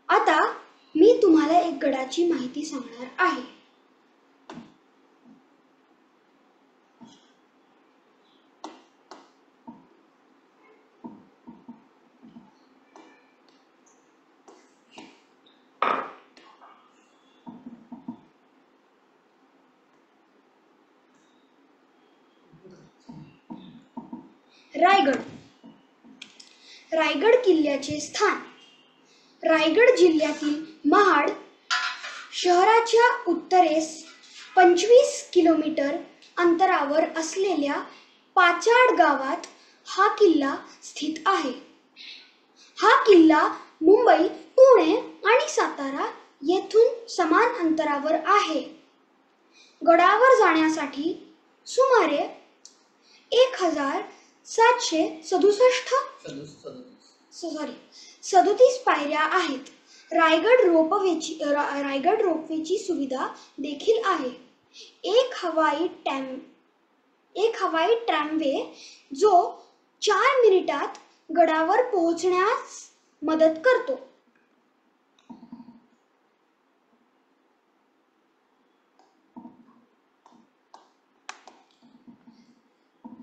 आता मी तुम्हाला एक गडाची माहिती सांगणार आहे. रायगड. रायगड किल्ल्याचे स्थान. रायगड जिल्ह्यातील महाड शहराच्या उत्तरेस 25 किलोमीटर अंतरावर असलेल्या पाचाड गावात हा किल्ला स्थित आहे. हा किल्ला मुंबई, पुणे आणि सातारा येथून समान अंतरावर आहे. गडावर जाण्यासाठी सुमारे 1737 पायऱ्या आहेत. रायगड रोपवेची सुविधा देखील आहे. एक हवाई ट्रॅमवे जो 4 मिनिटात गडावर पोहोचण्यास मदत करतो.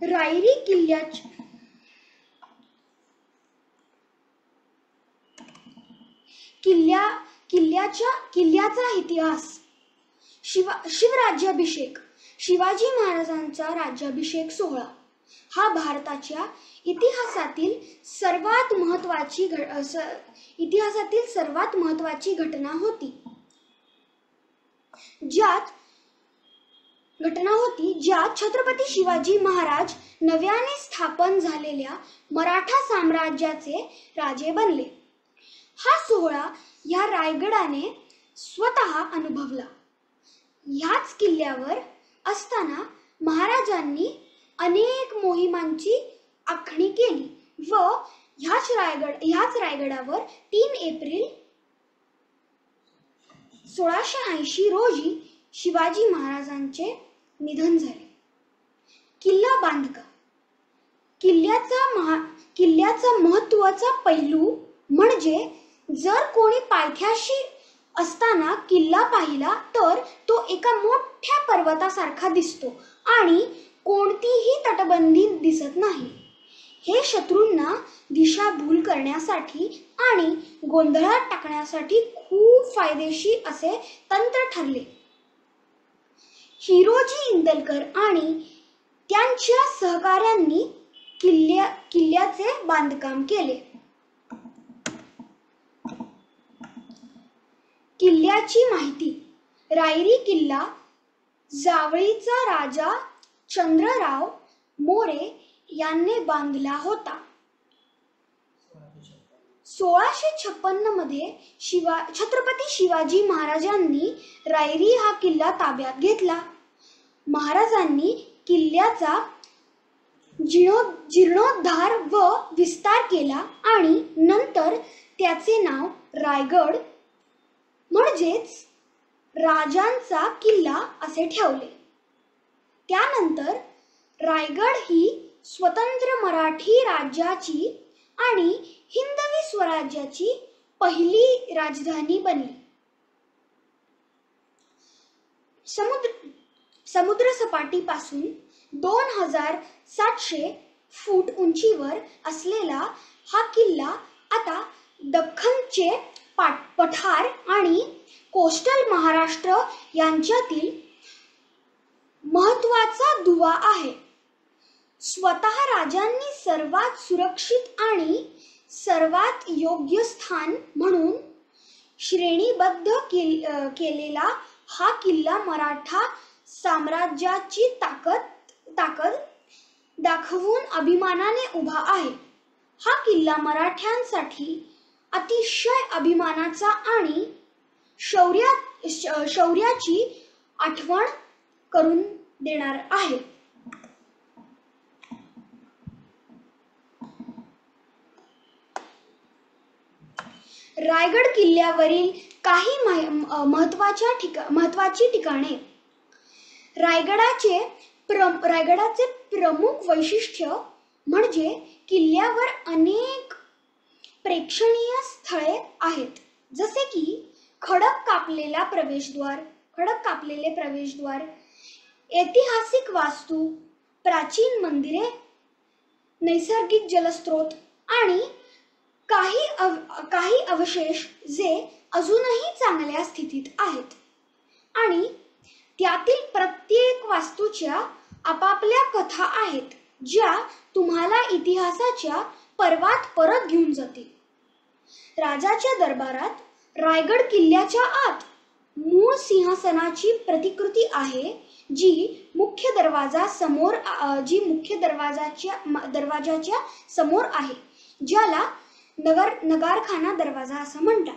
रायरी किल्ल्याचा इतिहास. शिवराज्याभिषेक. शिवाजी महाराजांचा राज्याभिषेक सोहळा हा भारताच्या इतिहासातील सर्वात महत्त्वाची घटना होती, ज्यात छत्रपती शिवाजी महाराज नव्याने स्थापन झालेल्या मराठा साम्राज्याचे राजे बनले. हा सोहळा या रायगडाने स्वतः अनुभवला. ह्याच किल्ल्यावर असताना महाराजांनी अनेक मोहिमांची आखणी केली व ह्याच रायगडावर 3 एप्रिल 1680 रोजी शिवाजी महाराजांचे निधन झाले. किल्ला बांधकाम. किल्ल्याचा महत्त्वाचा पैलू म्हणजे जर कोणी पायथ्याशी असताना किल्ला पाहिला तर तो एका मोठ्या पर्वतासारखा दिसतो आणि कोणतीही तटबंदी दिसत नाही. हे शत्रूंना दिशाभूल करण्यासाठी आणि गोंधळात टाकण्यासाठी खूप फायदेशीर असे तंत्र ठरले. हिरोजी इंदलकर आणि त्यांच्या सहकाऱ्यांनी किल्ल्याचे बांधकाम केले. किल्ल्याची माहिती. रायरी किल्ला जावळीचा राजा चंद्रराव मोरे यांनी बांधला होता. 1656 मध्ये छत्रपती शिवाजी महाराजांनी रायरी हा किल्ला ताब्यात घेतला. महाराजांनी किल्ल्याचा जीर्णोद्धार व विस्तार केला आणि नंतर त्याचे नाव रायगड म्हणजेच राजांचा किल्ला असे ठेवले. त्यानंतर रायगड ही स्वतंत्र मराठी राज्याची आणि हिंदवी स्वराज्याची पहिली राजधानी बनली. समुद्र सपाटीपासून 2700 फूट उंचीवर असलेला हा किल्ला आता दख्खनचे पठार आणि कोस्टल महाराष्ट्र यांच्यातील महत्त्वाचा दुवा आहे. स्वतः राजांनी सर्वात सुरक्षित आणि सर्वात योग्य स्थान म्हणून श्रेणीबद्ध केलेला हा किल्ला मराठा साम्राज्याची ताकद दाखवून अभिमानाने उभा आहे. हा किल्ला मराठ्यांसाठी अतिशय अभिमानाचा आणि शौर्याची आठवण करून देणार आहे. रायगड किल्ल्यावरील काही महत्त्वाची ठिकाणे. रायगडाचे प्रमुख वैशिष्ट्य म्हणजे किल्ल्यावर अनेक प्रेक्षणीय स्थळे आहेत. जसे की खडक कापलेले प्रवेशद्वार, ऐतिहासिक वास्तू, प्राचीन मंदिरे, नैसर्गिक जलस्रोत आणि काही अवशेष जे अजूनही चांगल्या स्थितीत आहेत आणि त्यातील प्रत्येक वास्तूच्या आपापल्या कथा आहेत, ज्या तुम्हाला इतिहासाच्या पर्वात परत घेऊन जातील. राजाच्या दरबारात रायगड किल्ल्याच्या आत मूळ सिंहासनाची प्रतिकृती आहे, जी मुख्य दरवाजाच्या समोर आहे, ज्याला नगारखाना दरवाजा असं म्हणतात.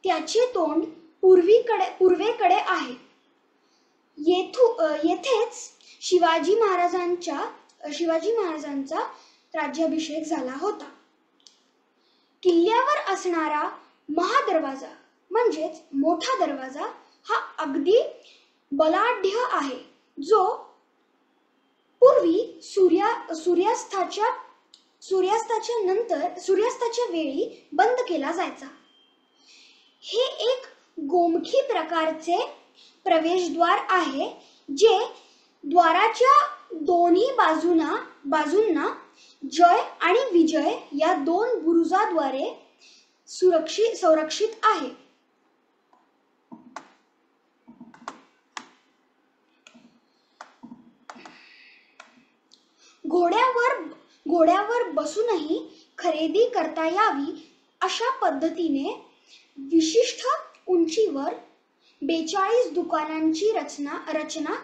त्याचे तोंड पूर्वेकडे आहे. येथेच शिवाजी महाराजांचा राज्याभिषेक झाला होता. किल्ल्यावर असणारा महादरवाजा म्हणजेच मोठा दरवाजा हा अगदी बलाढ्य आहे, जो पूर्वी सूर्यास्ताच्या वेळी बंद केला जायचा. हे एक गोमुखी प्रकारचे प्रवेशद्वार आहे, जे द्वाराच्या दोन्ही बाजूंना जय आणि विजय या दोन बुरुजाद्वारे संरक्षित आहे. घोड्यावर बसूनही खरेदी करता यावी अशा पद्धतीने विशिष्ट उंचीवर 42 दुकानांची रचना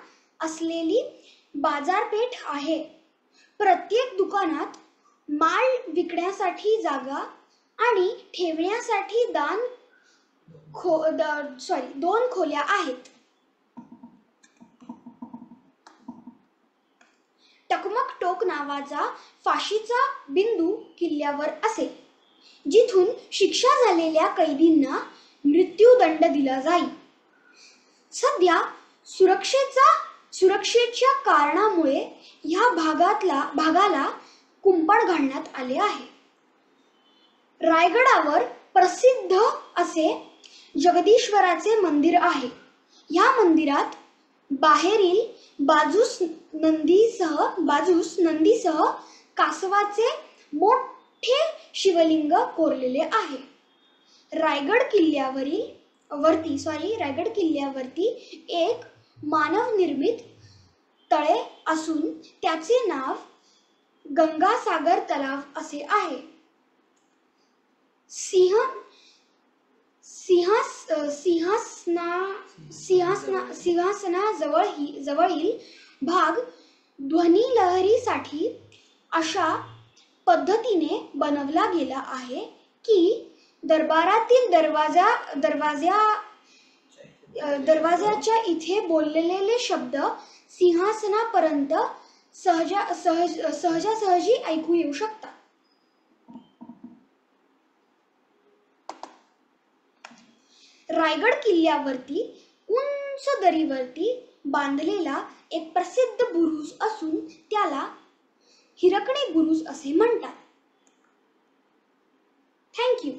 असलेली बाजारपेठ आहे. प्रत्येक दुकानात माल विकण्यासाठी जागा आणि ठेवण्यासाठी 2 खोल्या आहेत. टकमक टोक नावाचा फाशीचा बिंदू किल्ल्यावर असेल, जिथून शिक्षा झालेल्या कैदींना मृत्यूदंड दिला जाईल. सध्या सुरक्षेच्या कारणामुळे ह्या भागाला कुंपण घालण्यात आले आहे. रायगडावर प्रसिद्ध असे जगदीश्वराचे मंदिर आहे. या मंदिरात बाहेरील बाजूस नंदीसह कासवाचे मोठे शिवलिंग कोरलेले आहे. रायगड किल्ल्यावरती एक मानवनिर्मित तळे असून त्याचे नाव गंगासागर तलाव असे आहे. सिंहासनाजवळील भाग ध्वनिलहरीसाठी अशा पद्धतीने बनवला गेला आहे की दरबारातील दरवाजाच्या इथे बोललेले शब्द सिंहासनापर्यंत सहजासहजी ऐकू येऊ शकतात. रायगड किल्ल्यावरती उंच दरीवरती बांधलेला एक प्रसिद्ध बुरुज असून त्याला हिरकणी बुरुज असे म्हणतात. Thank you.